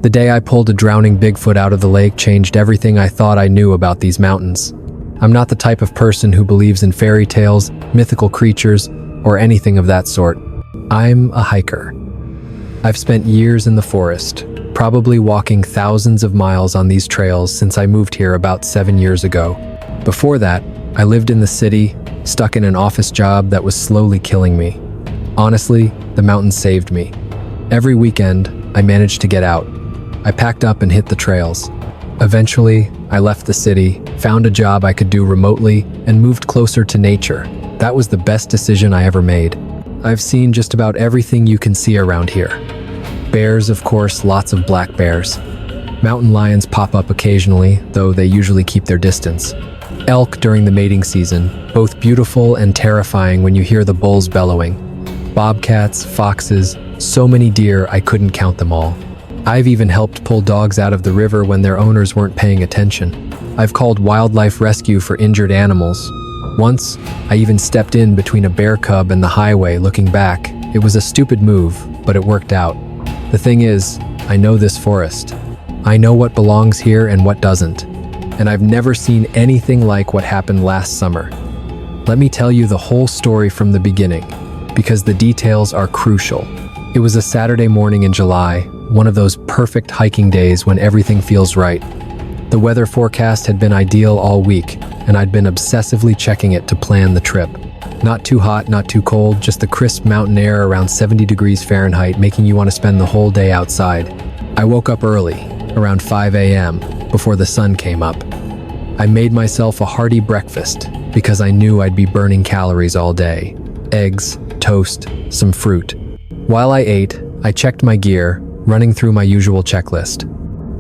The day I pulled a drowning Bigfoot out of the lake changed everything I thought I knew about these mountains. I'm not the type of person who believes in fairy tales, mythical creatures, or anything of that sort. I'm a hiker. I've spent years in the forest, probably walking thousands of miles on these trails since I moved here about 7 years ago. Before that, I lived in the city, stuck in an office job that was slowly killing me. Honestly, the mountains saved me. Every weekend, I managed to get out. I packed up and hit the trails. Eventually, I left the city, found a job I could do remotely, and moved closer to nature. That was the best decision I ever made. I've seen just about everything you can see around here. Bears, of course, lots of black bears. Mountain lions pop up occasionally, though they usually keep their distance. Elk during the mating season, both beautiful and terrifying when you hear the bulls bellowing. Bobcats, foxes, so many deer I couldn't count them all. I've even helped pull dogs out of the river when their owners weren't paying attention. I've called wildlife rescue for injured animals. Once, I even stepped in between a bear cub and the highway looking back. It was a stupid move, but it worked out. The thing is, I know this forest. I know what belongs here and what doesn't. And I've never seen anything like what happened last summer. Let me tell you the whole story from the beginning, because the details are crucial. It was a Saturday morning in July, one of those perfect hiking days when everything feels right. The weather forecast had been ideal all week, and I'd been obsessively checking it to plan the trip. Not too hot, not too cold, just the crisp mountain air around 70 degrees Fahrenheit, making you want to spend the whole day outside. I woke up early, around 5 a.m., before the sun came up. I made myself a hearty breakfast because I knew I'd be burning calories all day. Eggs, toast, some fruit. While I ate, I checked my gear, running through my usual checklist.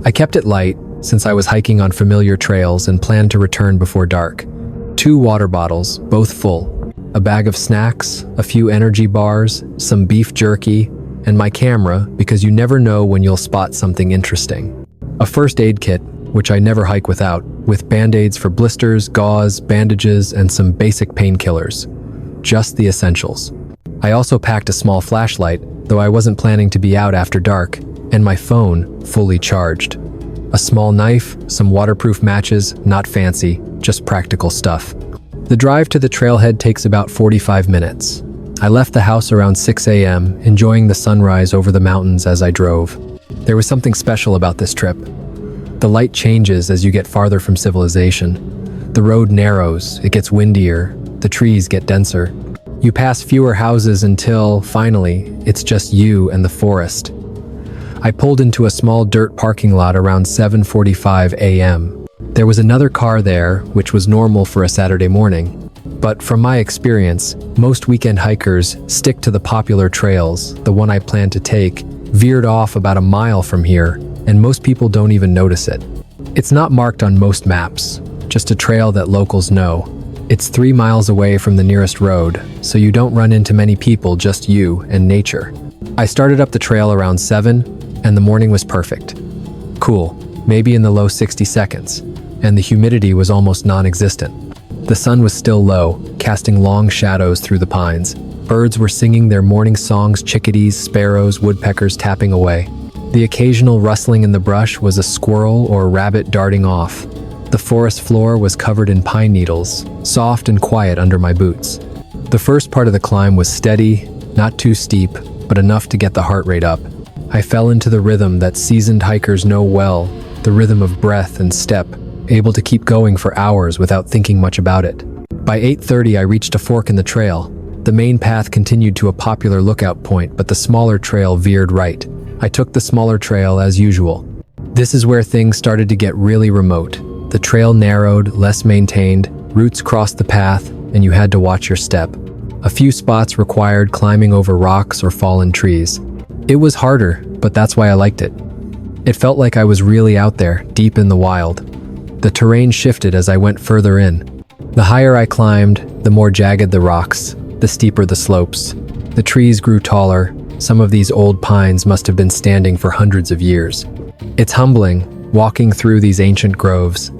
I kept it light since I was hiking on familiar trails and planned to return before dark. 2 water bottles, both full, a bag of snacks, a few energy bars, some beef jerky, and my camera because you never know when you'll spot something interesting. A first aid kit, which I never hike without, with band-aids for blisters, gauze, bandages, and some basic painkillers. Just the essentials. I also packed a small flashlight, though I wasn't planning to be out after dark, and my phone fully charged. A small knife, some waterproof matches, not fancy, just practical stuff. The drive to the trailhead takes about 45 minutes. I left the house around 6 a.m., enjoying the sunrise over the mountains as I drove. There was something special about this trip. The light changes as you get farther from civilization. The road narrows, it gets windier, the trees get denser. You pass fewer houses until, finally, it's just you and the forest. I pulled into a small dirt parking lot around 7:45 a.m. There was another car there, which was normal for a Saturday morning. But from my experience, most weekend hikers stick to the popular trails. The one I planned to take veered off about a mile from here, and most people don't even notice it. It's not marked on most maps, just a trail that locals know. It's 3 miles away from the nearest road, so you don't run into many people, just you and nature. I started up the trail around 7, and the morning was perfect. Cool, maybe in the low 60 seconds, and the humidity was almost non-existent. The sun was still low, casting long shadows through the pines. Birds were singing their morning songs, chickadees, sparrows, woodpeckers tapping away. The occasional rustling in the brush was a squirrel or a rabbit darting off. The forest floor was covered in pine needles, soft and quiet under my boots. The first part of the climb was steady, not too steep, but enough to get the heart rate up. I fell into the rhythm that seasoned hikers know well, the rhythm of breath and step, able to keep going for hours without thinking much about it. By 8:30, I reached a fork in the trail. The main path continued to a popular lookout point, but the smaller trail veered right. I took the smaller trail as usual. This is where things started to get really remote. The trail narrowed, less maintained, roots crossed the path, and you had to watch your step. A few spots required climbing over rocks or fallen trees. It was harder, but that's why I liked it. It felt like I was really out there, deep in the wild. The terrain shifted as I went further in. The higher I climbed, the more jagged the rocks, the steeper the slopes. The trees grew taller. Some of these old pines must have been standing for hundreds of years. It's humbling, walking through these ancient groves.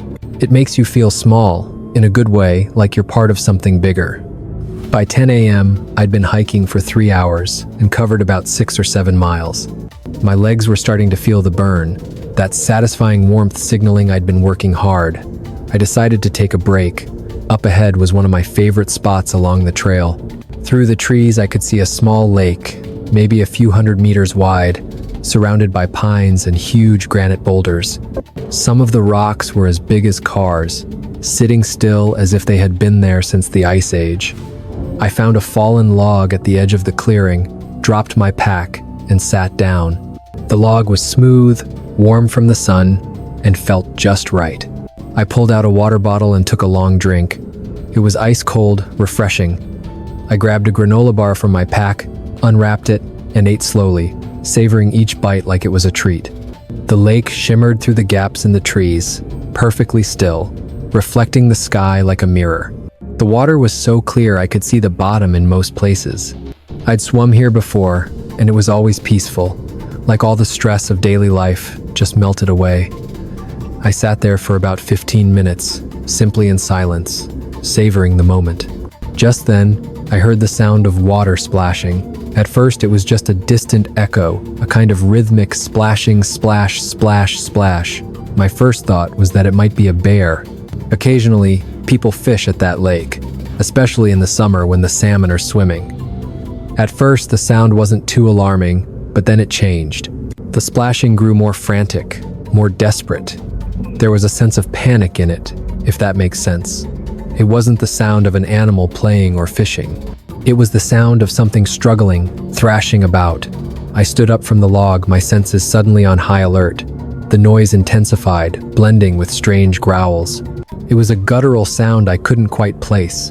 It makes you feel small, in a good way, like you're part of something bigger. By 10 a.m., I'd been hiking for 3 hours and covered about 6 or 7 miles. My legs were starting to feel the burn, that satisfying warmth signaling I'd been working hard. I decided to take a break. Up ahead was one of my favorite spots along the trail. Through the trees, I could see a small lake, maybe a few hundred meters wide, surrounded by pines and huge granite boulders. Some of the rocks were as big as cars, sitting still as if they had been there since the Ice Age. I found a fallen log at the edge of the clearing, dropped my pack, and sat down. The log was smooth, warm from the sun, and felt just right. I pulled out a water bottle and took a long drink. It was ice cold, refreshing. I grabbed a granola bar from my pack, unwrapped it, and ate slowly, savoring each bite like it was a treat. The lake shimmered through the gaps in the trees, perfectly still, reflecting the sky like a mirror. The water was so clear I could see the bottom in most places. I'd swum here before, and it was always peaceful, like all the stress of daily life just melted away. I sat there for about 15 minutes, simply in silence, savoring the moment. Just then, I heard the sound of water splashing. At first, it was just a distant echo, a kind of rhythmic splashing, splash, splash, splash. My first thought was that it might be a bear. Occasionally, people fish at that lake, especially in the summer when the salmon are swimming. At first, the sound wasn't too alarming, but then it changed. The splashing grew more frantic, more desperate. There was a sense of panic in it, if that makes sense. It wasn't the sound of an animal playing or fishing. It was the sound of something struggling, thrashing about. I stood up from the log, my senses suddenly on high alert. The noise intensified, blending with strange growls. It was a guttural sound I couldn't quite place.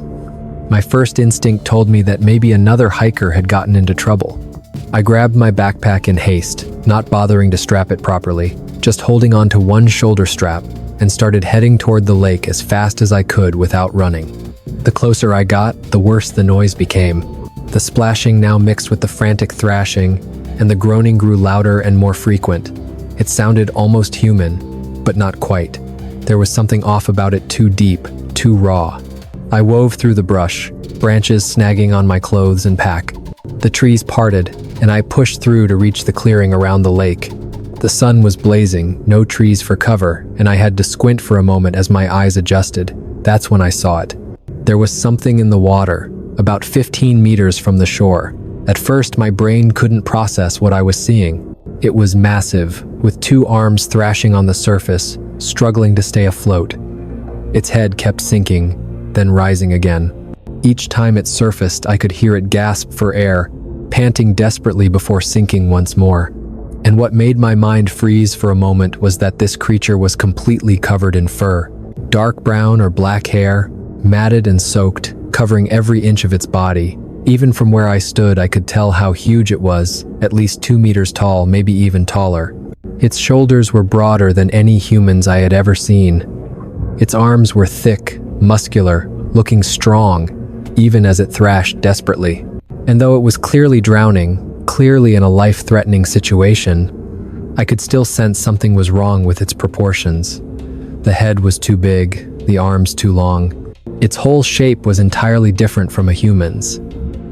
My first instinct told me that maybe another hiker had gotten into trouble. I grabbed my backpack in haste, not bothering to strap it properly, just holding on to one shoulder strap, and started heading toward the lake as fast as I could without running. The closer I got, the worse the noise became. The splashing now mixed with the frantic thrashing, and the groaning grew louder and more frequent. It sounded almost human, but not quite. There was something off about it, too deep, too raw. I wove through the brush, branches snagging on my clothes and pack. The trees parted, and I pushed through to reach the clearing around the lake. The sun was blazing, no trees for cover, and I had to squint for a moment as my eyes adjusted. That's when I saw it. There was something in the water, about 15 meters from the shore. At first, my brain couldn't process what I was seeing. It was massive, with two arms thrashing on the surface, struggling to stay afloat. Its head kept sinking, then rising again. Each time it surfaced, I could hear it gasp for air, panting desperately before sinking once more. And what made my mind freeze for a moment was that this creature was completely covered in fur. Dark brown or black hair, matted and soaked, covering every inch of its body. Even from where I stood, I could tell how huge it was, at least 2 meters tall, maybe even taller. Its shoulders were broader than any humans I had ever seen. Its arms were thick, muscular, looking strong, even as it thrashed desperately. And though it was clearly drowning, clearly in a life-threatening situation, I could still sense something was wrong with its proportions. The head was too big, the arms too long. Its whole shape was entirely different from a human's.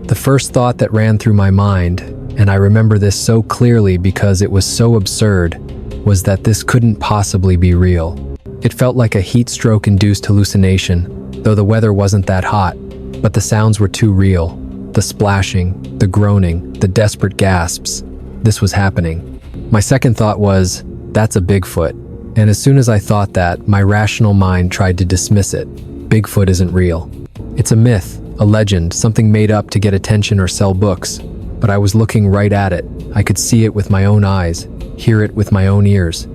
The first thought that ran through my mind, and I remember this so clearly because it was so absurd, was that this couldn't possibly be real. It felt like a heat stroke-induced hallucination, though the weather wasn't that hot, but the sounds were too real. The splashing, the groaning, the desperate gasps. This was happening. My second thought was, that's a Bigfoot. And as soon as I thought that, my rational mind tried to dismiss it. Bigfoot isn't real. It's a myth, a legend, something made up to get attention or sell books. But I was looking right at it. I could see it with my own eyes, hear it with my own ears.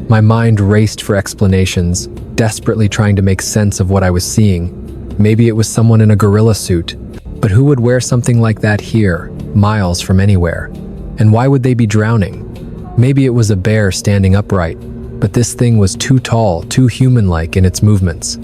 My mind raced for explanations, desperately trying to make sense of what I was seeing. Maybe it was someone in a gorilla suit. But who would wear something like that here, miles from anywhere? And why would they be drowning? Maybe it was a bear standing upright, but this thing was too tall, too human-like in its movements.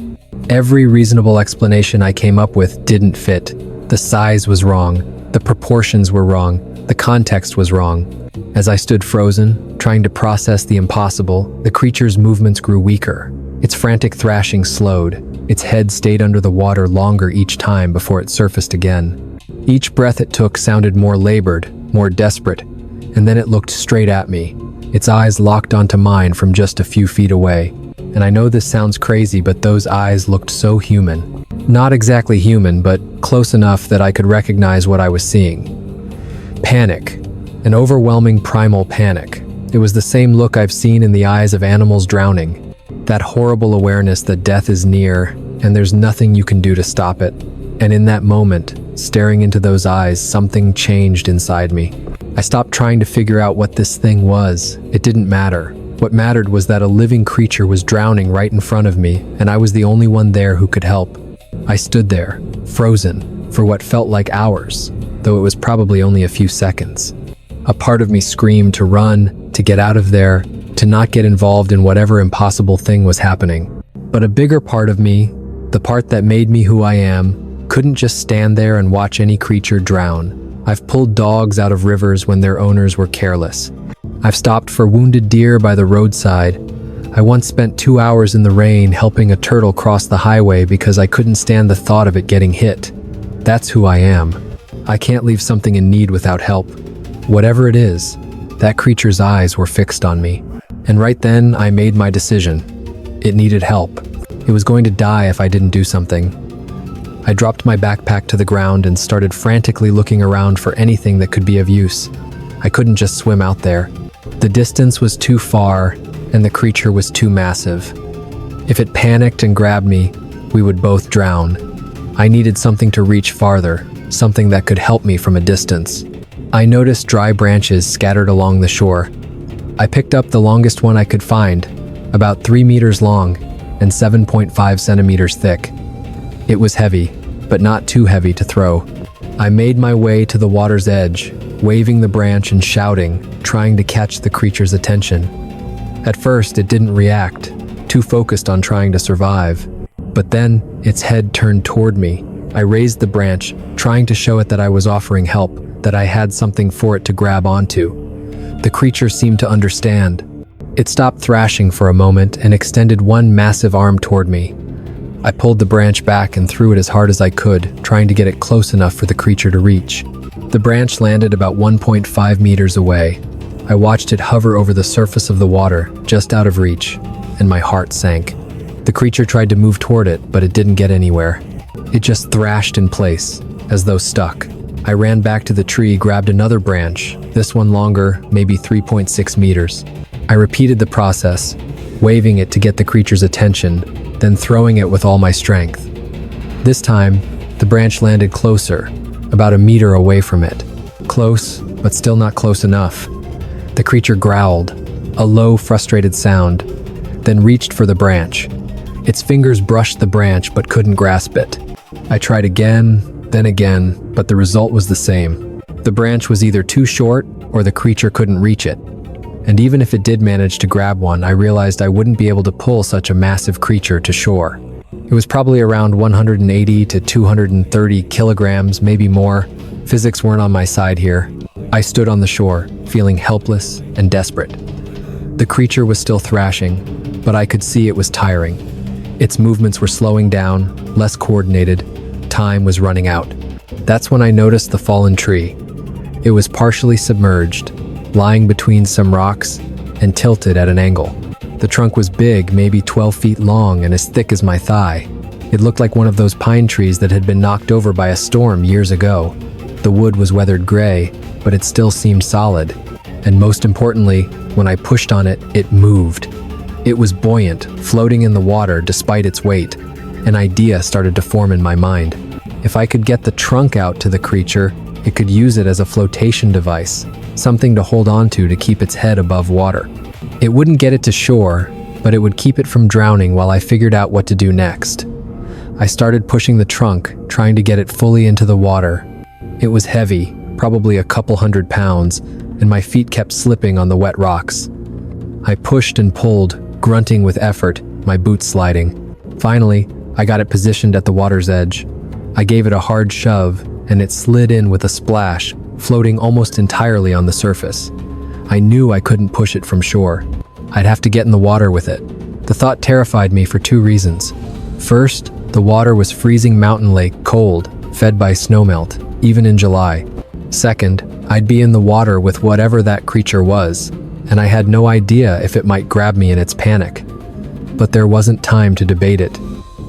Every reasonable explanation I came up with didn't fit. The size was wrong, the proportions were wrong, the context was wrong. As I stood frozen, trying to process the impossible, the creature's movements grew weaker. Its frantic thrashing slowed. Its head stayed under the water longer each time before it surfaced again. Each breath it took sounded more labored, more desperate, and then it looked straight at me. Its eyes locked onto mine from just a few feet away. And I know this sounds crazy, but those eyes looked so human. Not exactly human, but close enough that I could recognize what I was seeing. Panic. An overwhelming primal panic. It was the same look I've seen in the eyes of animals drowning. That horrible awareness that death is near, and there's nothing you can do to stop it. And in that moment, staring into those eyes, something changed inside me. I stopped trying to figure out what this thing was. It didn't matter. What mattered was that a living creature was drowning right in front of me, and I was the only one there who could help. I stood there, frozen, for what felt like hours, though it was probably only a few seconds. A part of me screamed to run, to get out of there, to not get involved in whatever impossible thing was happening. But a bigger part of me, the part that made me who I am, couldn't just stand there and watch any creature drown. I've pulled dogs out of rivers when their owners were careless. I've stopped for wounded deer by the roadside. I once spent 2 hours in the rain helping a turtle cross the highway because I couldn't stand the thought of it getting hit. That's who I am. I can't leave something in need without help. Whatever it is, that creature's eyes were fixed on me. And right then, I made my decision. It needed help. It was going to die if I didn't do something. I dropped my backpack to the ground and started frantically looking around for anything that could be of use. I couldn't just swim out there. The distance was too far, and the creature was too massive. If it panicked and grabbed me, we would both drown. I needed something to reach farther, something that could help me from a distance. I noticed dry branches scattered along the shore. I picked up the longest one I could find, about 3 meters long and 7.5 centimeters thick. It was heavy, but not too heavy to throw. I made my way to the water's edge, waving the branch and shouting, trying to catch the creature's attention. At first, it didn't react, too focused on trying to survive. But then, its head turned toward me. I raised the branch, trying to show it that I was offering help, that I had something for it to grab onto. The creature seemed to understand. It stopped thrashing for a moment and extended one massive arm toward me. I pulled the branch back and threw it as hard as I could, trying to get it close enough for the creature to reach. The branch landed about 1.5 meters away. I watched it hover over the surface of the water, just out of reach, and my heart sank. The creature tried to move toward it, but it didn't get anywhere. It just thrashed in place, as though stuck. I ran back to the tree, grabbed another branch, this one longer, maybe 3.6 meters. I repeated the process, waving it to get the creature's attention, then throwing it with all my strength. This time, the branch landed closer, about a meter away from it. Close, but still not close enough. The creature growled, a low, frustrated sound, then reached for the branch. Its fingers brushed the branch but couldn't grasp it. I tried again, then again, but the result was the same. The branch was either too short or the creature couldn't reach it. And even if it did manage to grab one, I realized I wouldn't be able to pull such a massive creature to shore. It was probably around 180 to 230 kilograms, maybe more. Physics weren't on my side here. I stood on the shore, feeling helpless and desperate. The creature was still thrashing, but I could see it was tiring. Its movements were slowing down, less coordinated. Time was running out. That's when I noticed the fallen tree. It was partially submerged, lying between some rocks and tilted at an angle. The trunk was big, maybe 12 feet long and as thick as my thigh. It looked like one of those pine trees that had been knocked over by a storm years ago. The wood was weathered gray, but it still seemed solid. And most importantly, when I pushed on it, it moved. It was buoyant, floating in the water despite its weight. An idea started to form in my mind. If I could get the trunk out to the creature, it could use it as a flotation device, something to hold onto to keep its head above water. It wouldn't get it to shore, but it would keep it from drowning while I figured out what to do next. I started pushing the trunk, trying to get it fully into the water. It was heavy, probably a couple 100 pounds, and my feet kept slipping on the wet rocks. I pushed and pulled, grunting with effort, my boots sliding. Finally, I got it positioned at the water's edge. I gave it a hard shove, and it slid in with a splash, floating almost entirely on the surface. I knew I couldn't push it from shore. I'd have to get in the water with it. The thought terrified me for 2 reasons. First, the water was freezing mountain lake, cold, fed by snowmelt, even in July. Second, I'd be in the water with whatever that creature was, and I had no idea if it might grab me in its panic. But there wasn't time to debate it.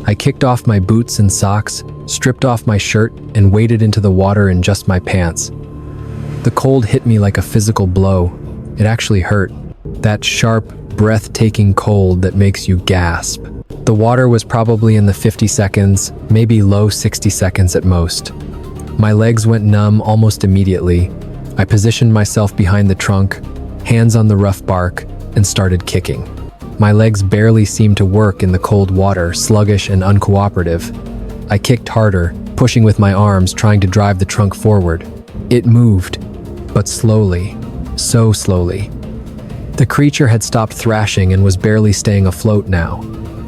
I kicked off my boots and socks, stripped off my shirt, and waded into the water in just my pants. The cold hit me like a physical blow. It actually hurt. That sharp, breathtaking cold that makes you gasp. The water was probably in the 50 seconds, maybe low 60 seconds at most. My legs went numb almost immediately. I positioned myself behind the trunk, hands on the rough bark, and started kicking. My legs barely seemed to work in the cold water, sluggish and uncooperative. I kicked harder, pushing with my arms, trying to drive the trunk forward. It moved, but slowly, so slowly. The creature had stopped thrashing and was barely staying afloat now,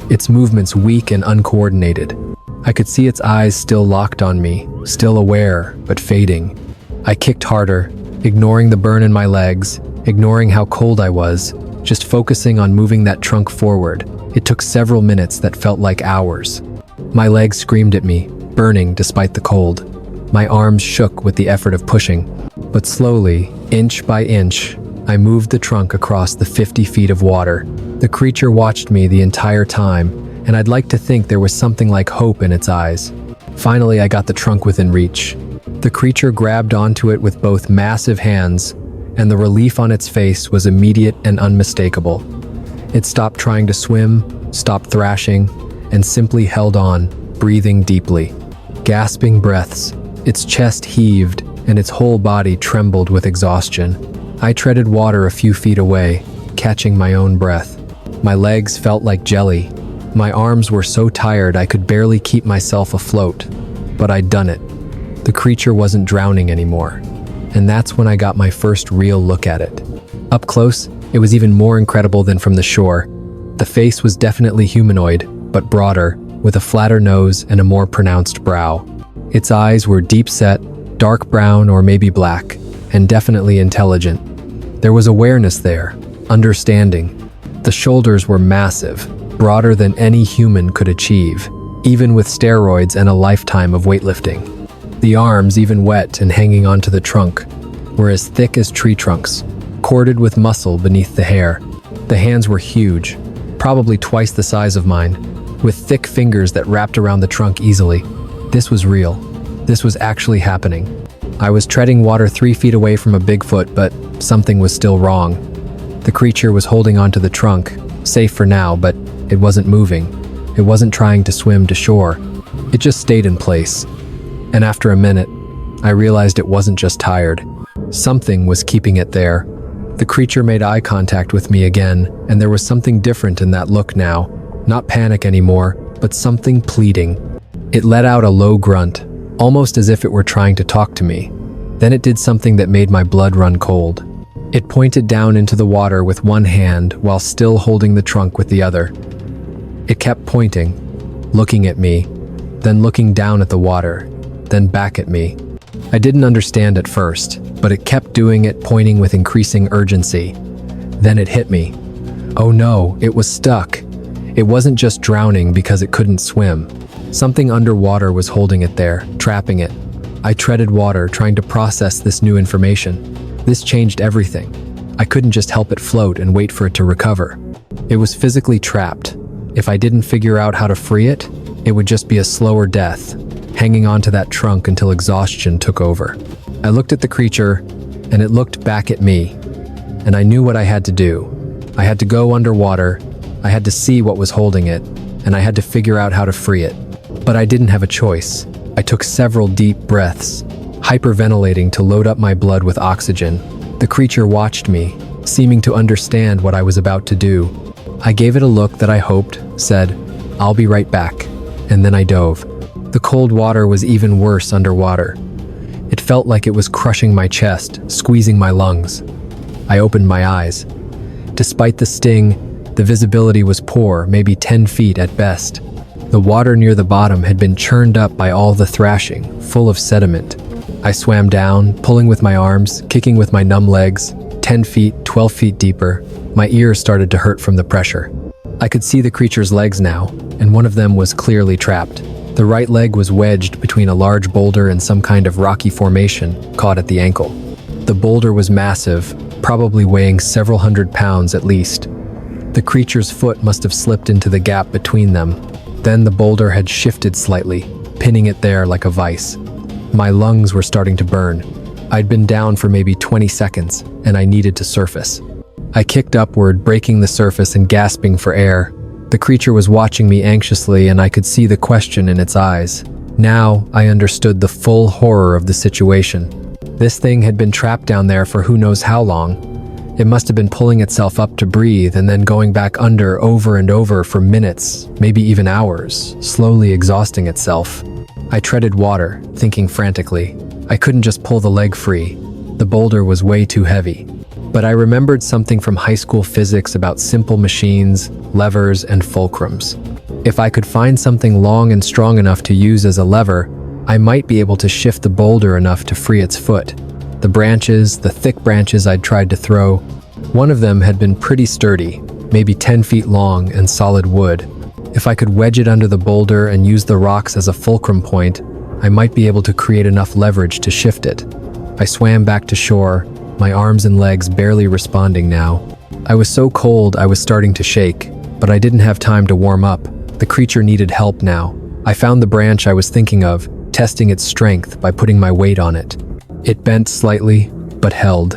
its movements weak and uncoordinated. I could see its eyes still locked on me, still aware, but fading. I kicked harder, ignoring the burn in my legs, ignoring how cold I was, just focusing on moving that trunk forward. It took several minutes that felt like hours. My legs screamed at me, burning despite the cold. My arms shook with the effort of pushing. But slowly, inch by inch, I moved the trunk across the 50 feet of water. The creature watched me the entire time, and I'd like to think there was something like hope in its eyes. Finally, I got the trunk within reach. The creature grabbed onto it with both massive hands, and the relief on its face was immediate and unmistakable. It stopped trying to swim, stopped thrashing, and simply held on, breathing deeply. Gasping breaths, its chest heaved, and its whole body trembled with exhaustion. I treaded water a few feet away, catching my own breath. My legs felt like jelly. My arms were so tired I could barely keep myself afloat. But I'd done it. The creature wasn't drowning anymore. And that's when I got my first real look at it. Up close, it was even more incredible than from the shore. The face was definitely humanoid, but broader, with a flatter nose and a more pronounced brow. Its eyes were deep-set, dark brown or maybe black, and definitely intelligent. There was awareness there, understanding. The shoulders were massive, broader than any human could achieve, even with steroids and a lifetime of weightlifting. The arms, even wet and hanging onto the trunk, were as thick as tree trunks, corded with muscle beneath the hair. The hands were huge, probably twice the size of mine, with thick fingers that wrapped around the trunk easily. This was real. This was actually happening. I was treading water 3 feet away from a Bigfoot, but something was still wrong. The creature was holding onto the trunk, safe for now, but it wasn't moving. It wasn't trying to swim to shore. It just stayed in place. And after a minute, I realized it wasn't just tired. Something was keeping it there. The creature made eye contact with me again, and there was something different in that look now. Not panic anymore, but something pleading. It let out a low grunt, almost as if it were trying to talk to me. Then it did something that made my blood run cold. It pointed down into the water with one hand while still holding the trunk with the other. It kept pointing, looking at me, then looking down at the water, then back at me. I didn't understand at first, but it kept doing it, pointing with increasing urgency. Then it hit me. Oh no, it was stuck. It wasn't just drowning because it couldn't swim. Something underwater was holding it there, trapping it. I treaded water, trying to process this new information. This changed everything. I couldn't just help it float and wait for it to recover. It was physically trapped. If I didn't figure out how to free it, it would just be a slower death, hanging onto that trunk until exhaustion took over. I looked at the creature, and it looked back at me, and I knew what I had to do. I had to go underwater, I had to see what was holding it, and I had to figure out how to free it. But I didn't have a choice. I took several deep breaths, hyperventilating to load up my blood with oxygen. The creature watched me, seeming to understand what I was about to do. I gave it a look that I hoped said, "I'll be right back," and then I dove. The cold water was even worse underwater. It felt like it was crushing my chest, squeezing my lungs. I opened my eyes. Despite the sting, the visibility was poor, maybe 10 feet at best. The water near the bottom had been churned up by all the thrashing, full of sediment. I swam down, pulling with my arms, kicking with my numb legs. 10 feet, 12 feet deeper, my ears started to hurt from the pressure. I could see the creature's legs now, and one of them was clearly trapped. The right leg was wedged between a large boulder and some kind of rocky formation, caught at the ankle. The boulder was massive, probably weighing several hundred pounds at least. The creature's foot must have slipped into the gap between them. Then the boulder had shifted slightly, pinning it there like a vise. My lungs were starting to burn. I'd been down for maybe 20 seconds, and I needed to surface. I kicked upward, breaking the surface and gasping for air. The creature was watching me anxiously, and I could see the question in its eyes. Now, I understood the full horror of the situation. This thing had been trapped down there for who knows how long. It must have been pulling itself up to breathe and then going back under over and over for minutes, maybe even hours, slowly exhausting itself. I treaded water, thinking frantically. I couldn't just pull the leg free. The boulder was way too heavy. But I remembered something from high school physics about simple machines, levers, and fulcrums. If I could find something long and strong enough to use as a lever, I might be able to shift the boulder enough to free its foot. The branches, the thick branches I'd tried to throw, one of them had been pretty sturdy, maybe 10 feet long and solid wood. If I could wedge it under the boulder and use the rocks as a fulcrum point, I might be able to create enough leverage to shift it. I swam back to shore, my arms and legs barely responding now. I was so cold I was starting to shake, but I didn't have time to warm up. The creature needed help now. I found the branch I was thinking of, testing its strength by putting my weight on it. It bent slightly, but held.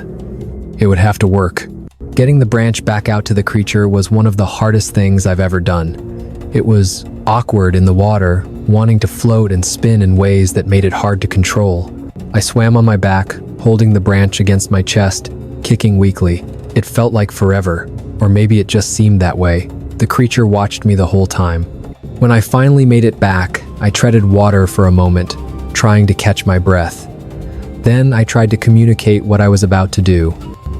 It would have to work. Getting the branch back out to the creature was one of the hardest things I've ever done. It was awkward in the water, wanting to float and spin in ways that made it hard to control. I swam on my back, holding the branch against my chest, kicking weakly. It felt like forever, or maybe it just seemed that way. The creature watched me the whole time. When I finally made it back, I treaded water for a moment, trying to catch my breath. Then I tried to communicate what I was about to do.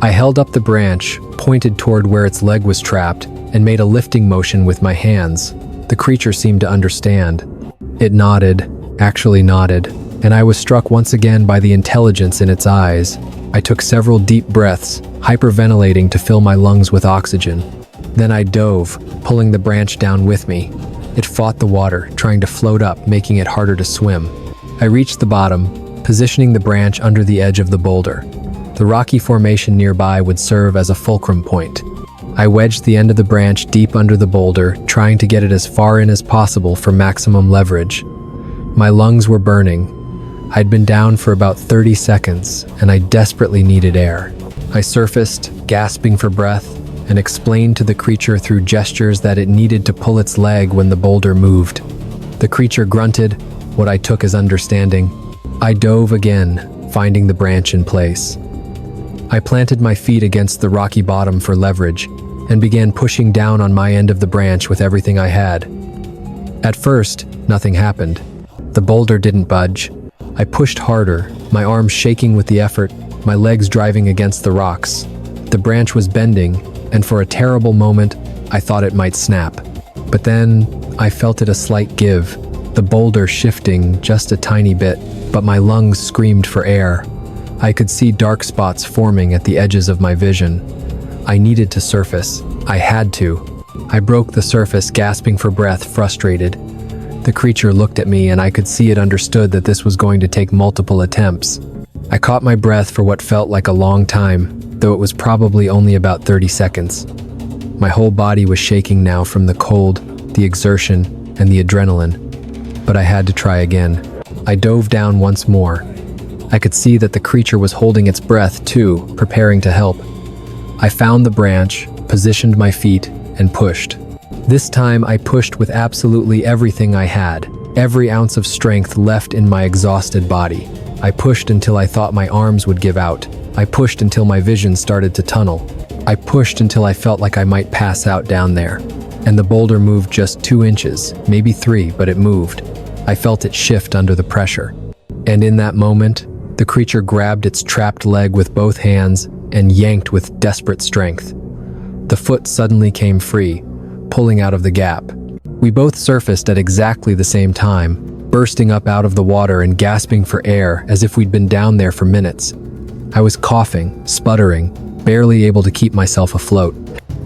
I held up the branch, pointed toward where its leg was trapped, and made a lifting motion with my hands. The creature seemed to understand. It nodded, actually nodded, and I was struck once again by the intelligence in its eyes. I took several deep breaths, hyperventilating to fill my lungs with oxygen. Then I dove, pulling the branch down with me. It fought the water, trying to float up, making it harder to swim. I reached the bottom, positioning the branch under the edge of the boulder. The rocky formation nearby would serve as a fulcrum point. I wedged the end of the branch deep under the boulder, trying to get it as far in as possible for maximum leverage. My lungs were burning. I'd been down for about 30 seconds, and I desperately needed air. I surfaced, gasping for breath, and explained to the creature through gestures that it needed to pull its leg when the boulder moved. The creature grunted, what I took as understanding. I dove again, finding the branch in place. I planted my feet against the rocky bottom for leverage and began pushing down on my end of the branch with everything I had. At first, nothing happened. The boulder didn't budge. I pushed harder, my arms shaking with the effort, my legs driving against the rocks. The branch was bending, and for a terrible moment, I thought it might snap. But then, I felt it a slight give, the boulder shifting just a tiny bit, but my lungs screamed for air. I could see dark spots forming at the edges of my vision. I needed to surface. I had to. I broke the surface, gasping for breath, frustrated. The creature looked at me, and I could see it understood that this was going to take multiple attempts. I caught my breath for what felt like a long time, though it was probably only about 30 seconds. My whole body was shaking now from the cold, the exertion, and the adrenaline. But I had to try again. I dove down once more. I could see that the creature was holding its breath too, preparing to help. I found the branch, positioned my feet, and pushed. This time I pushed with absolutely everything I had, every ounce of strength left in my exhausted body. I pushed until I thought my arms would give out. I pushed until my vision started to tunnel. I pushed until I felt like I might pass out down there. And the boulder moved just 2 inches, maybe 3, but it moved. I felt it shift under the pressure. And in that moment, the creature grabbed its trapped leg with both hands and yanked with desperate strength. The foot suddenly came free, pulling out of the gap. We both surfaced at exactly the same time, bursting up out of the water and gasping for air as if we'd been down there for minutes. I was coughing, sputtering, barely able to keep myself afloat.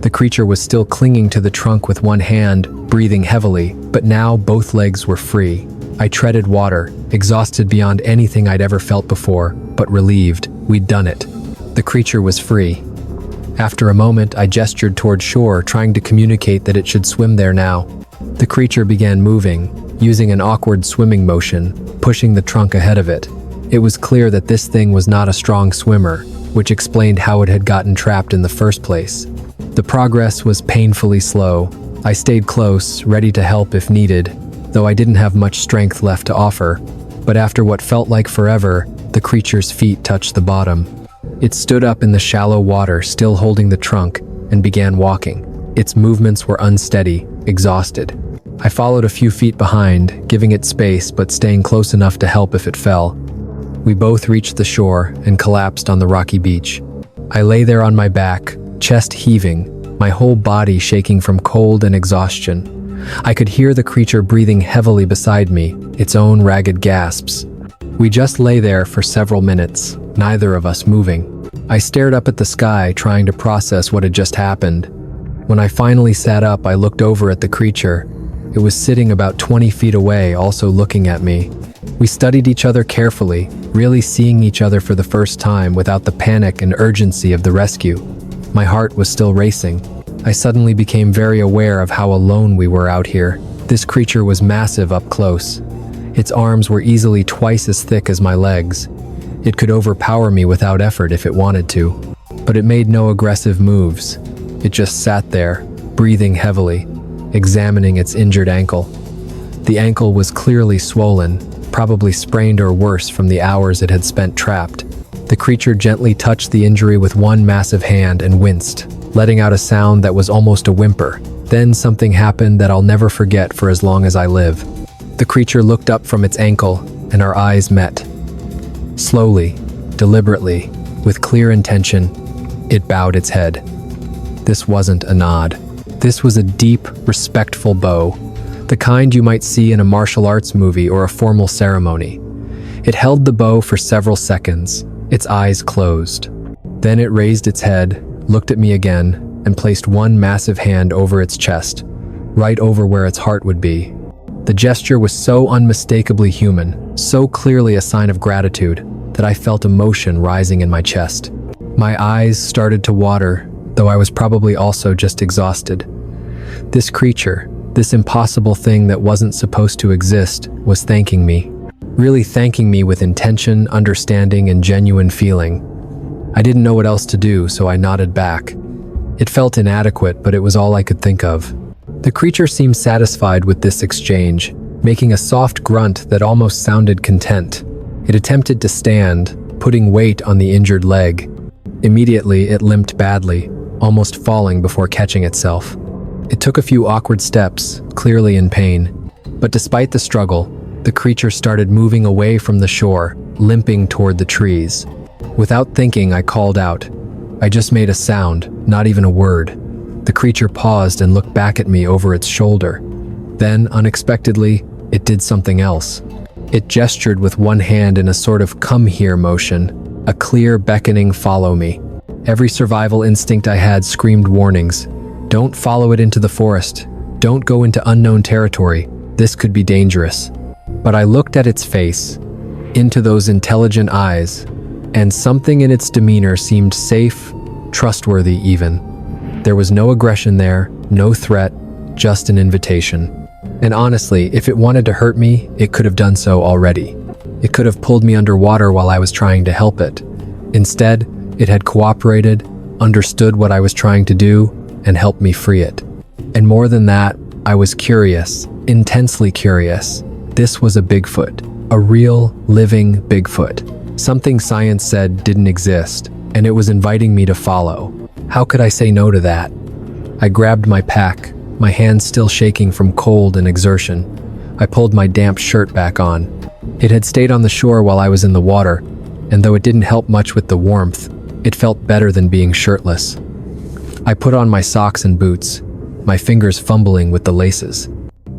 The creature was still clinging to the trunk with one hand, breathing heavily, but now both legs were free. I treaded water, exhausted beyond anything I'd ever felt before, but relieved. We'd done it. The creature was free. After a moment, I gestured toward shore, trying to communicate that it should swim there now. The creature began moving, using an awkward swimming motion, pushing the trunk ahead of it. It was clear that this thing was not a strong swimmer, which explained how it had gotten trapped in the first place. The progress was painfully slow. I stayed close, ready to help if needed, though I didn't have much strength left to offer. But after what felt like forever, the creature's feet touched the bottom. It stood up in the shallow water, still holding the trunk, and began walking. Its movements were unsteady, exhausted. I followed a few feet behind, giving it space but staying close enough to help if it fell. We both reached the shore and collapsed on the rocky beach. I lay there on my back, chest heaving, my whole body shaking from cold and exhaustion. I could hear the creature breathing heavily beside me, its own ragged gasps. We just lay there for several minutes, neither of us moving. I stared up at the sky, trying to process what had just happened. When I finally sat up, I looked over at the creature. It was sitting about 20 feet away, also looking at me. We studied each other carefully, really seeing each other for the first time without the panic and urgency of the rescue. My heart was still racing. I suddenly became very aware of how alone we were out here. This creature was massive up close. Its arms were easily twice as thick as my legs. It could overpower me without effort if it wanted to. But it made no aggressive moves. It just sat there, breathing heavily, examining its injured ankle. The ankle was clearly swollen, probably sprained or worse from the hours it had spent trapped. The creature gently touched the injury with one massive hand and winced, letting out a sound that was almost a whimper. Then something happened that I'll never forget for as long as I live. The creature looked up from its ankle, and our eyes met. Slowly, deliberately, with clear intention, it bowed its head. This wasn't a nod. This was a deep, respectful bow, the kind you might see in a martial arts movie or a formal ceremony. It held the bow for several seconds, its eyes closed. Then it raised its head, looked at me again, and placed one massive hand over its chest, right over where its heart would be. The gesture was so unmistakably human, so clearly a sign of gratitude, that I felt emotion rising in my chest. My eyes started to water, though I was probably also just exhausted. This creature, this impossible thing that wasn't supposed to exist, was thanking me. Really thanking me with intention, understanding, and genuine feeling. I didn't know what else to do, so I nodded back. It felt inadequate, but it was all I could think of. The creature seemed satisfied with this exchange, making a soft grunt that almost sounded content. It attempted to stand, putting weight on the injured leg. Immediately, it limped badly, almost falling before catching itself. It took a few awkward steps, clearly in pain. But despite the struggle, the creature started moving away from the shore, limping toward the trees. Without thinking, I called out. I just made a sound, not even a word. The creature paused and looked back at me over its shoulder. Then, unexpectedly, it did something else. It gestured with one hand in a sort of come here motion, a clear beckoning follow me. Every survival instinct I had screamed warnings. Don't follow it into the forest. Don't go into unknown territory. This could be dangerous. But I looked at its face, into those intelligent eyes, and something in its demeanor seemed safe, trustworthy even. There was no aggression there, no threat, just an invitation. And honestly, if it wanted to hurt me, it could have done so already. It could have pulled me underwater while I was trying to help it. Instead, it had cooperated, understood what I was trying to do, and helped me free it. And more than that, I was curious, intensely curious. This was a Bigfoot, a real, living Bigfoot. Something science said didn't exist, and it was inviting me to follow. How could I say no to that? I grabbed my pack, my hands still shaking from cold and exertion. I pulled my damp shirt back on. It had stayed on the shore while I was in the water, and though it didn't help much with the warmth, it felt better than being shirtless. I put on my socks and boots, my fingers fumbling with the laces.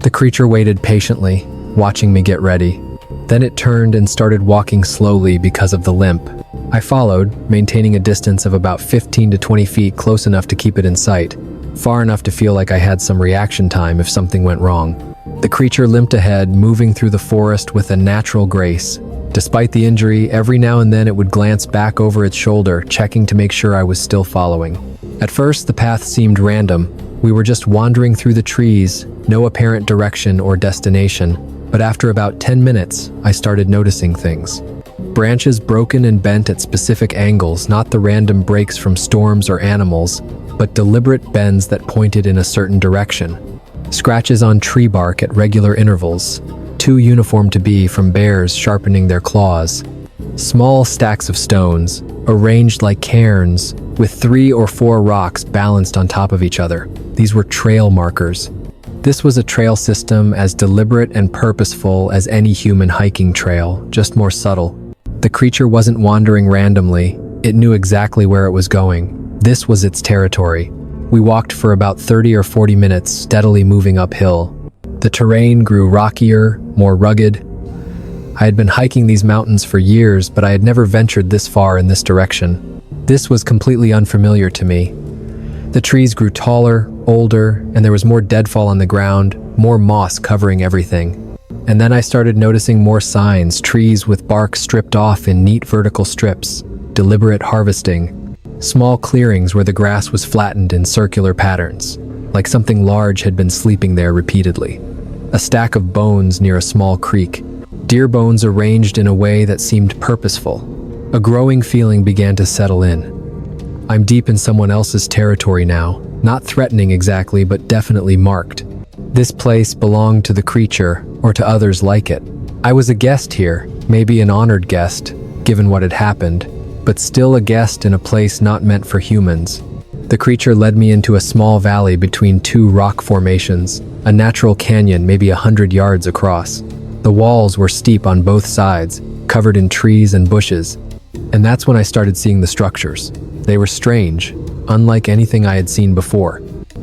The creature waited patiently, watching me get ready. Then it turned and started walking slowly because of the limp. I followed, maintaining a distance of about 15 to 20 feet, close enough to keep it in sight, far enough to feel like I had some reaction time if something went wrong. The creature limped ahead, moving through the forest with a natural grace, Despite the injury, every now and then it would glance back over its shoulder, checking to make sure I was still following. At first, the path seemed random. We were just wandering through the trees, no apparent direction or destination. But after about 10 minutes, I started noticing things. Branches broken and bent at specific angles, not the random breaks from storms or animals, but deliberate bends that pointed in a certain direction. Scratches on tree bark at regular intervals, too uniform to be from bears sharpening their claws. Small stacks of stones, arranged like cairns, with 3 or 4 rocks balanced on top of each other. These were trail markers. This was a trail system as deliberate and purposeful as any human hiking trail, just more subtle. The creature wasn't wandering randomly. It knew exactly where it was going. This was its territory. We walked for about 30 or 40 minutes, steadily moving uphill. The terrain grew rockier, more rugged. I had been hiking these mountains for years, but I had never ventured this far in this direction. This was completely unfamiliar to me. The trees grew taller, older, and there was more deadfall on the ground, more moss covering everything. And then I started noticing more signs, trees with bark stripped off in neat vertical strips, deliberate harvesting, small clearings where the grass was flattened in circular patterns, like something large had been sleeping there repeatedly. A stack of bones near a small creek, deer bones arranged in a way that seemed purposeful. A growing feeling began to settle in. I'm deep in someone else's territory now, not threatening exactly, but definitely marked. This place belonged to the creature, or to others like it. I was a guest here, maybe an honored guest, given what had happened, but still a guest in a place not meant for humans. The creature led me into a small valley between 2 rock formations, a natural canyon maybe 100 yards across. The walls were steep on both sides, covered in trees and bushes, and that's when I started seeing the structures. They were strange, unlike anything I had seen before.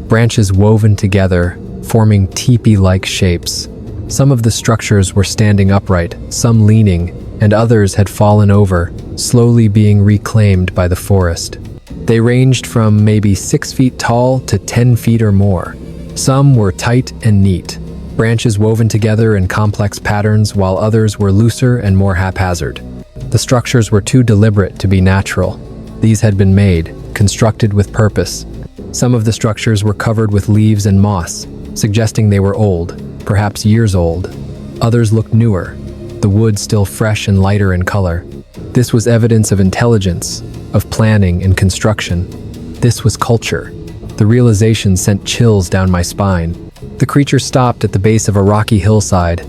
Branches woven together, forming teepee-like shapes. Some of the structures were standing upright, some leaning, and others had fallen over, slowly being reclaimed by the forest. They ranged from maybe 6 feet tall to 10 feet or more. Some were tight and neat, branches woven together in complex patterns, while others were looser and more haphazard. The structures were too deliberate to be natural. These had been made, constructed with purpose. Some of the structures were covered with leaves and moss, suggesting they were old, perhaps years old. Others looked newer, the wood still fresh and lighter in color. This was evidence of intelligence, of planning and construction. This was culture. The realization sent chills down my spine. The creature stopped at the base of a rocky hillside.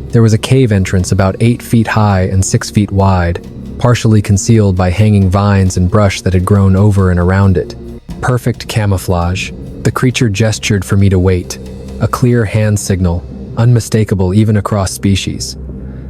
There was a cave entrance about 8 feet high and 6 feet wide, partially concealed by hanging vines and brush that had grown over and around it. Perfect camouflage. The creature gestured for me to wait, a clear hand signal, unmistakable even across species.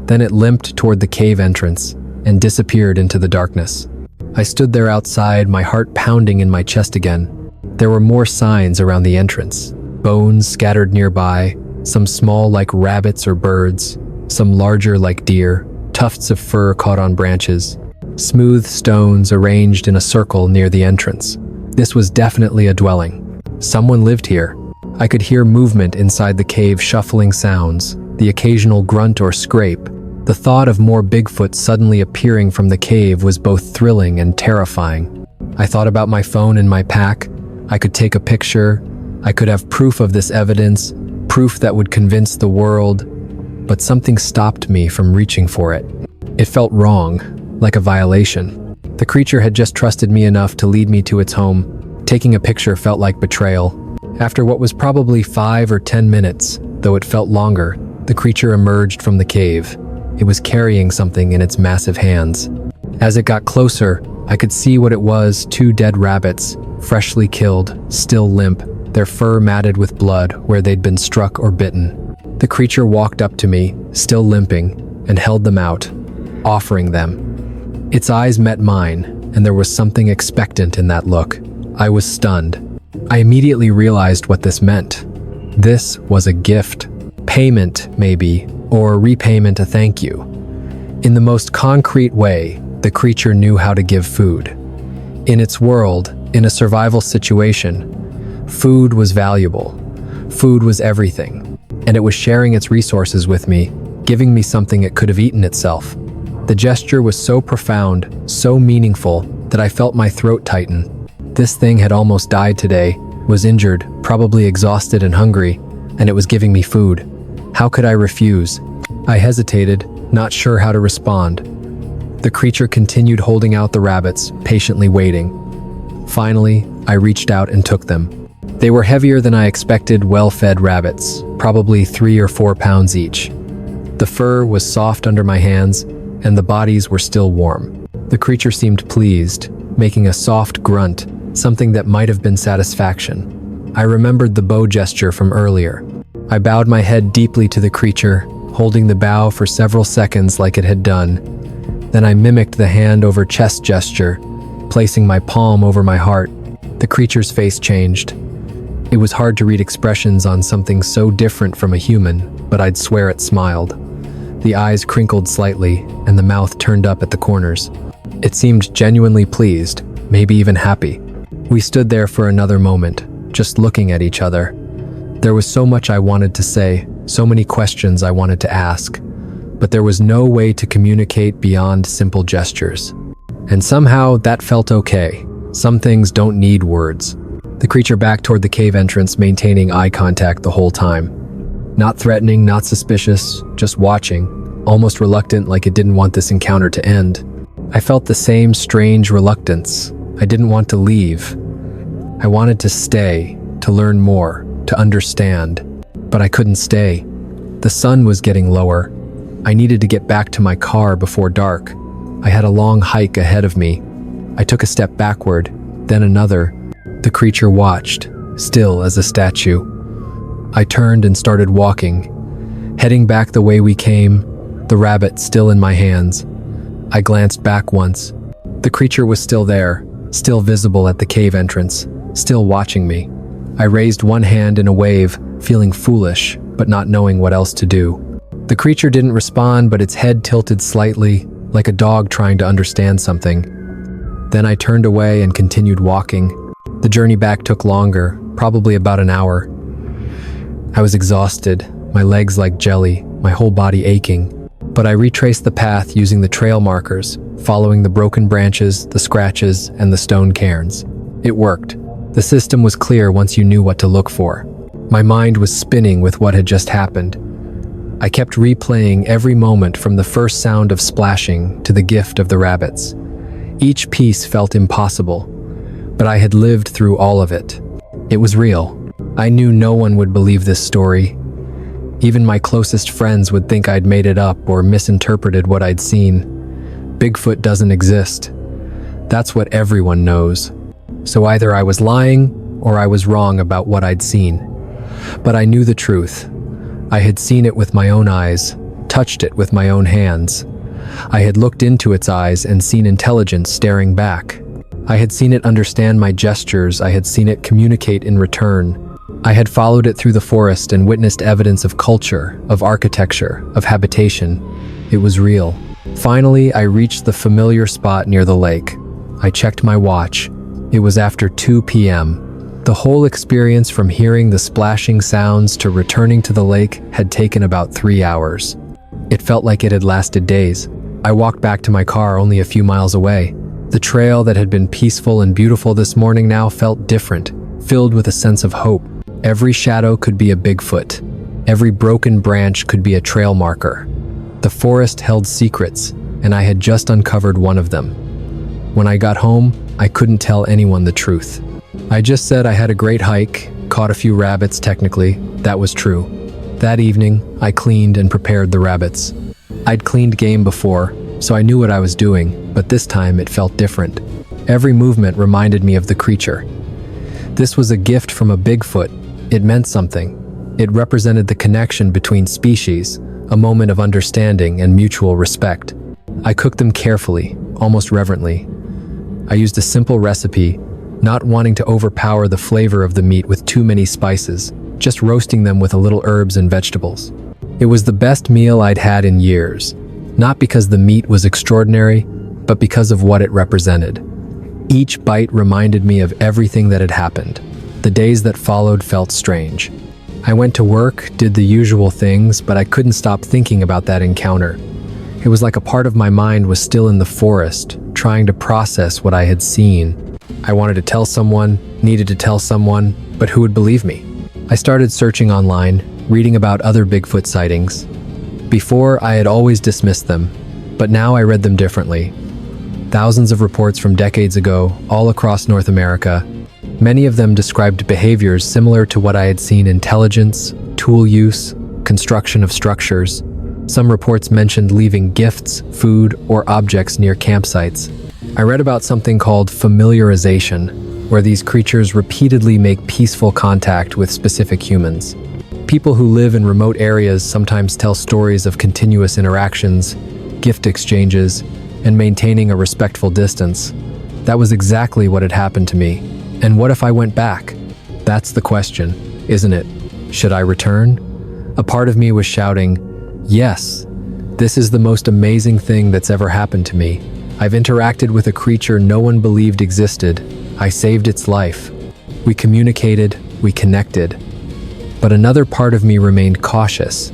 Then it limped toward the cave entrance and disappeared into the darkness. I stood there outside, my heart pounding in my chest again. There were more signs around the entrance, bones scattered nearby, some small like rabbits or birds, some larger like deer, tufts of fur caught on branches, smooth stones arranged in a circle near the entrance. This was definitely a dwelling. Someone lived here. I could hear movement inside the cave, shuffling sounds, the occasional grunt or scrape. The thought of more Bigfoot suddenly appearing from the cave was both thrilling and terrifying. I thought about my phone in my pack. I could take a picture. I could have proof of this evidence, proof that would convince the world. But something stopped me from reaching for it. It felt wrong, like a violation. The creature had just trusted me enough to lead me to its home. Taking a picture felt like betrayal. After what was probably 5 or 10 minutes, though it felt longer, the creature emerged from the cave. It was carrying something in its massive hands. As it got closer, I could see what it was: 2 dead rabbits, freshly killed, still limp, their fur matted with blood where they'd been struck or bitten. The creature walked up to me, still limping, and held them out, offering them. Its eyes met mine, and there was something expectant in that look. I was stunned. I immediately realized what this meant. This was a gift. Payment, maybe, or repayment, a thank you. In the most concrete way, the creature knew how to give food. In its world, in a survival situation, food was valuable. Food was everything, and it was sharing its resources with me, giving me something it could have eaten itself. The gesture was so profound, so meaningful, that I felt my throat tighten. This thing had almost died today, was injured, probably exhausted and hungry, and it was giving me food. How could I refuse? I hesitated, not sure how to respond. The creature continued holding out the rabbits, patiently waiting. Finally, I reached out and took them. They were heavier than I expected, well-fed rabbits, probably 3 or 4 pounds each. The fur was soft under my hands, and the bodies were still warm. The creature seemed pleased, making a soft grunt, something that might have been satisfaction. I remembered the bow gesture from earlier. I bowed my head deeply to the creature, holding the bow for several seconds like it had done. Then I mimicked the hand over chest gesture, placing my palm over my heart. The creature's face changed. It was hard to read expressions on something so different from a human, but I'd swear it smiled. The eyes crinkled slightly, and the mouth turned up at the corners. It seemed genuinely pleased, maybe even happy. We stood there for another moment, just looking at each other. There was so much I wanted to say, so many questions I wanted to ask, but there was no way to communicate beyond simple gestures. And somehow that felt okay. Some things don't need words. The creature backed toward the cave entrance, maintaining eye contact the whole time. Not threatening, not suspicious, just watching, almost reluctant, like it didn't want this encounter to end. I felt the same strange reluctance. I didn't want to leave. I wanted to stay, to learn more, to understand. But I couldn't stay. The sun was getting lower. I needed to get back to my car before dark. I had a long hike ahead of me. I took a step backward, then another. The creature watched, still as a statue. I turned and started walking, heading back the way we came, the rabbit still in my hands. I glanced back once. The creature was still there, still visible at the cave entrance, still watching me. I raised one hand in a wave, feeling foolish, but not knowing what else to do. The creature didn't respond, but its head tilted slightly, like a dog trying to understand something. Then I turned away and continued walking. The journey back took longer, probably about an hour. I was exhausted, my legs like jelly, my whole body aching. But I retraced the path using the trail markers, following the broken branches, the scratches, and the stone cairns. It worked. The system was clear once you knew what to look for. My mind was spinning with what had just happened. I kept replaying every moment, from the first sound of splashing to the gift of the rabbits. Each piece felt impossible, but I had lived through all of it. It was real. I knew no one would believe this story. Even my closest friends would think I'd made it up or misinterpreted what I'd seen. Bigfoot doesn't exist. That's what everyone knows. So either I was lying or I was wrong about what I'd seen. But I knew the truth. I had seen it with my own eyes, touched it with my own hands. I had looked into its eyes and seen intelligence staring back. I had seen it understand my gestures. I had seen it communicate in return. I had followed it through the forest and witnessed evidence of culture, of architecture, of habitation. It was real. Finally, I reached the familiar spot near the lake. I checked my watch. It was after 2 p.m. The whole experience, from hearing the splashing sounds to returning to the lake, had taken about 3 hours. It felt like it had lasted days. I walked back to my car only a few miles away. The trail that had been peaceful and beautiful this morning now felt different, filled with a sense of hope. Every shadow could be a Bigfoot. Every broken branch could be a trail marker. The forest held secrets, and I had just uncovered one of them. When I got home, I couldn't tell anyone the truth. I just said I had a great hike, caught a few rabbits technically. That was true. That evening, I cleaned and prepared the rabbits. I'd cleaned game before, so I knew what I was doing, but this time it felt different. Every movement reminded me of the creature. This was a gift from a Bigfoot. It meant something. It represented the connection between species, a moment of understanding and mutual respect. I cooked them carefully, almost reverently. I used a simple recipe, not wanting to overpower the flavor of the meat with too many spices, just roasting them with a little herbs and vegetables. It was the best meal I'd had in years, not because the meat was extraordinary, but because of what it represented. Each bite reminded me of everything that had happened. The days that followed felt strange. I went to work, did the usual things, but I couldn't stop thinking about that encounter. It was like a part of my mind was still in the forest, trying to process what I had seen. I wanted to tell someone, needed to tell someone, but who would believe me? I started searching online, reading about other Bigfoot sightings. Before, I had always dismissed them, but now I read them differently. Thousands of reports from decades ago, all across North America. Many of them described behaviors similar to what I had seen: intelligence, tool use, construction of structures. Some reports mentioned leaving gifts, food, or objects near campsites. I read about something called familiarization, where these creatures repeatedly make peaceful contact with specific humans. People who live in remote areas sometimes tell stories of continuous interactions, gift exchanges, and maintaining a respectful distance. That was exactly what had happened to me. And what if I went back? That's the question, isn't it? Should I return? A part of me was shouting, yes, this is the most amazing thing that's ever happened to me. I've interacted with a creature no one believed existed. I saved its life. We communicated, we connected. But another part of me remained cautious.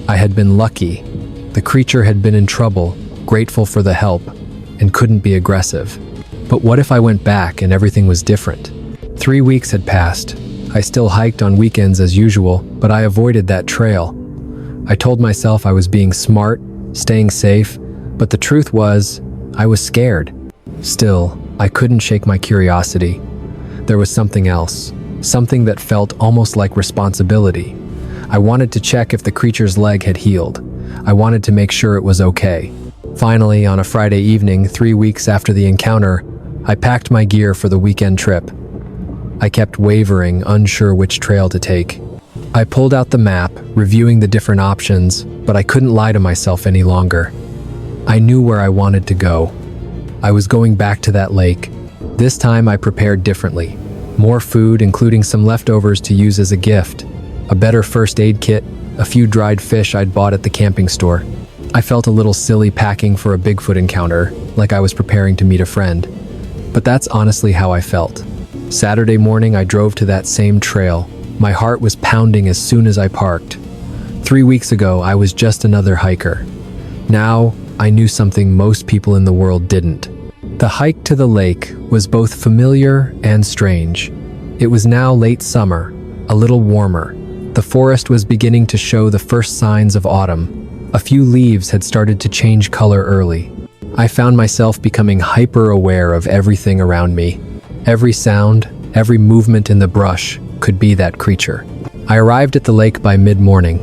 I had been lucky. The creature had been in trouble, grateful for the help, and couldn't be aggressive. But what if I went back and everything was different? 3 weeks had passed. I still hiked on weekends as usual, but I avoided that trail. I told myself I was being smart, staying safe, but the truth was, I was scared. Still, I couldn't shake my curiosity. There was something else, something that felt almost like responsibility. I wanted to check if the creature's leg had healed. I wanted to make sure it was okay. Finally, on a Friday evening, 3 weeks after the encounter, I packed my gear for the weekend trip. I kept wavering, unsure which trail to take. I pulled out the map, reviewing the different options, but I couldn't lie to myself any longer. I knew where I wanted to go. I was going back to that lake. This time I prepared differently. More food, including some leftovers to use as a gift, a better first aid kit, a few dried fish I'd bought at the camping store. I felt a little silly packing for a Bigfoot encounter, like I was preparing to meet a friend. But that's honestly how I felt. Saturday morning, I drove to that same trail. My heart was pounding as soon as I parked. 3 weeks ago, I was just another hiker. Now, I knew something most people in the world didn't. The hike to the lake was both familiar and strange. It was now late summer, a little warmer. The forest was beginning to show the first signs of autumn. A few leaves had started to change color early. I found myself becoming hyper-aware of everything around me. Every sound, every movement in the brush could be that creature. I arrived at the lake by mid-morning.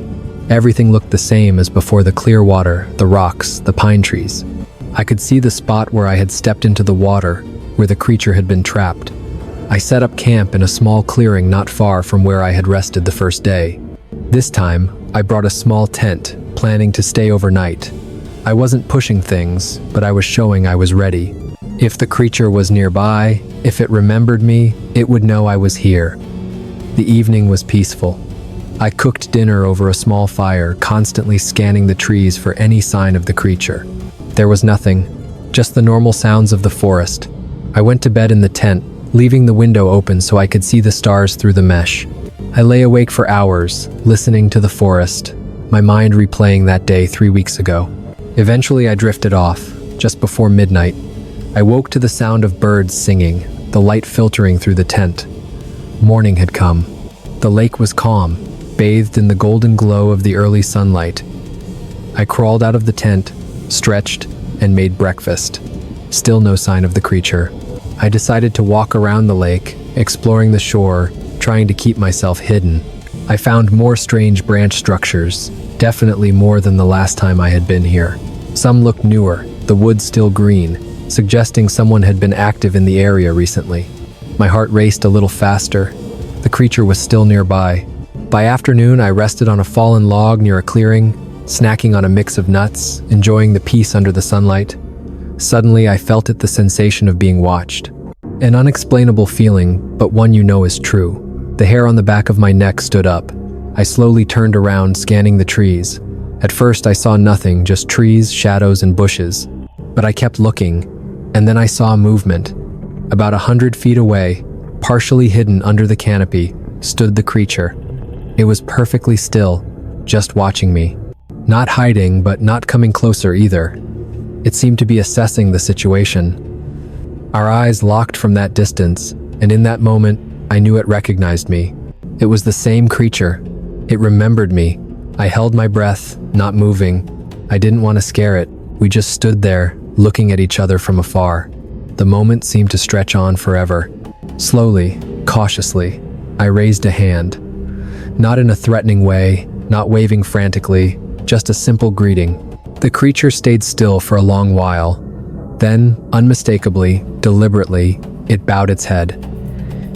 Everything looked the same as before: the clear water, the rocks, the pine trees. I could see the spot where I had stepped into the water, where the creature had been trapped. I set up camp in a small clearing not far from where I had rested the first day. This time, I brought a small tent, planning to stay overnight. I wasn't pushing things, but I was showing I was ready. If the creature was nearby, if it remembered me, it would know I was here. The evening was peaceful. I cooked dinner over a small fire, constantly scanning the trees for any sign of the creature. There was nothing, just the normal sounds of the forest. I went to bed in the tent, leaving the window open so I could see the stars through the mesh. I lay awake for hours, listening to the forest, my mind replaying that day 3 weeks ago. Eventually, I drifted off, just before midnight. I woke to the sound of birds singing, the light filtering through the tent. Morning had come. The lake was calm, bathed in the golden glow of the early sunlight. I crawled out of the tent, stretched, and made breakfast. Still no sign of the creature. I decided to walk around the lake, exploring the shore, trying to keep myself hidden. I found more strange branch structures, definitely more than the last time I had been here. Some looked newer, the wood still green, suggesting someone had been active in the area recently. My heart raced a little faster. The creature was still nearby. By afternoon, I rested on a fallen log near a clearing, snacking on a mix of nuts, enjoying the peace under the sunlight. Suddenly, I felt the sensation of being watched. An unexplainable feeling, but one you know is true. The hair on the back of my neck stood up. I slowly turned around, scanning the trees. At first, I saw nothing, just trees, shadows, and bushes. But I kept looking, and then I saw movement. About 100 feet away, partially hidden under the canopy, stood the creature. It was perfectly still, just watching me. Not hiding, but not coming closer either. It seemed to be assessing the situation. Our eyes locked from that distance, and in that moment, I knew it recognized me. It was the same creature. It remembered me. I held my breath, not moving. I didn't want to scare it. We just stood there, looking at each other from afar. The moment seemed to stretch on forever. Slowly, cautiously, I raised a hand. Not in a threatening way, not waving frantically, just a simple greeting. The creature stayed still for a long while. Then, unmistakably, deliberately, it bowed its head.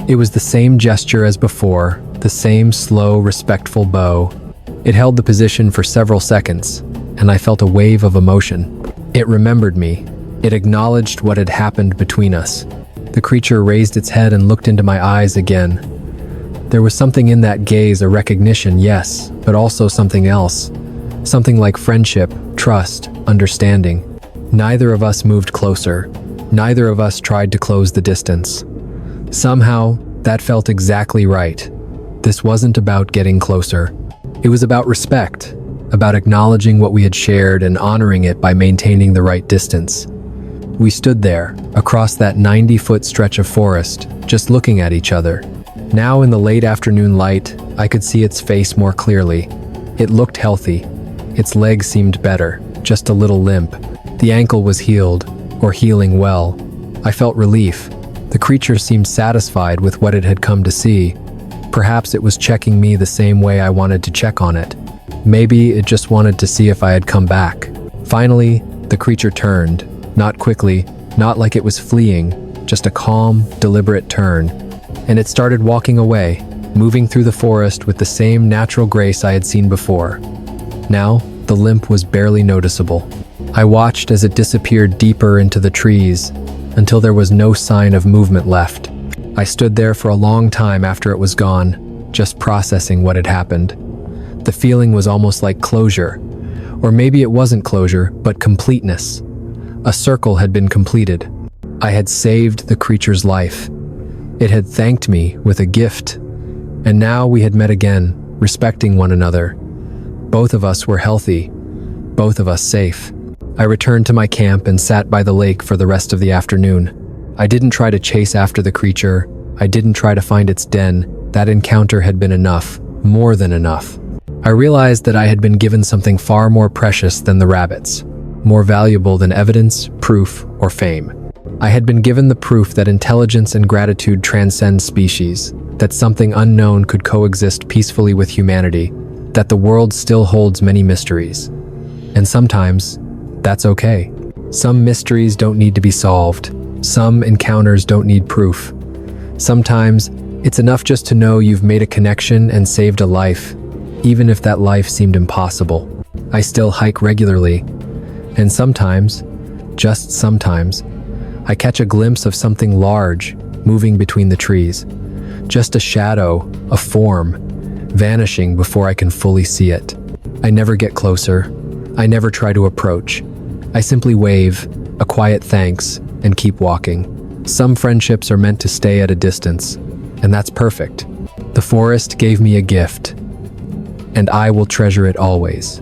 It was the same gesture as before, the same slow, respectful bow. It held the position for several seconds, and I felt a wave of emotion. It remembered me. It acknowledged what had happened between us. The creature raised its head and looked into my eyes again. There was something in that gaze, a recognition, yes, but also something else. Something like friendship, trust, understanding. Neither of us moved closer. Neither of us tried to close the distance. Somehow, that felt exactly right. This wasn't about getting closer. It was about respect, about acknowledging what we had shared and honoring it by maintaining the right distance. We stood there, across that 90-foot stretch of forest, just looking at each other. Now in the late afternoon light, I could see its face more clearly. It looked healthy. Its legs seemed better, just a little limp. The ankle was healed, or healing well. I felt relief. The creature seemed satisfied with what it had come to see. Perhaps it was checking me the same way I wanted to check on it. Maybe it just wanted to see if I had come back. Finally, the creature turned. Not quickly, not like it was fleeing, just a calm, deliberate turn. And it started walking away, moving through the forest with the same natural grace I had seen before. Now, the limp was barely noticeable. I watched as it disappeared deeper into the trees, until there was no sign of movement left. I stood there for a long time after it was gone, just processing what had happened. The feeling was almost like closure. Or maybe it wasn't closure, but completeness. A circle had been completed. I had saved the creature's life. It had thanked me with a gift. And now we had met again, respecting one another. Both of us were healthy, both of us safe. I returned to my camp and sat by the lake for the rest of the afternoon. I didn't try to chase after the creature. I didn't try to find its den. That encounter had been enough, more than enough. I realized that I had been given something far more precious than the rabbits, more valuable than evidence, proof, or fame. I had been given the proof that intelligence and gratitude transcend species, that something unknown could coexist peacefully with humanity, that the world still holds many mysteries. And sometimes, that's okay. Some mysteries don't need to be solved. Some encounters don't need proof. Sometimes, it's enough just to know you've made a connection and saved a life, even if that life seemed impossible. I still hike regularly, and sometimes, just sometimes, I catch a glimpse of something large moving between the trees. Just a shadow, a form, vanishing before I can fully see it. I never get closer. I never try to approach. I simply wave, a quiet thanks, and keep walking. Some friendships are meant to stay at a distance, and that's perfect. The forest gave me a gift, and I will treasure it always.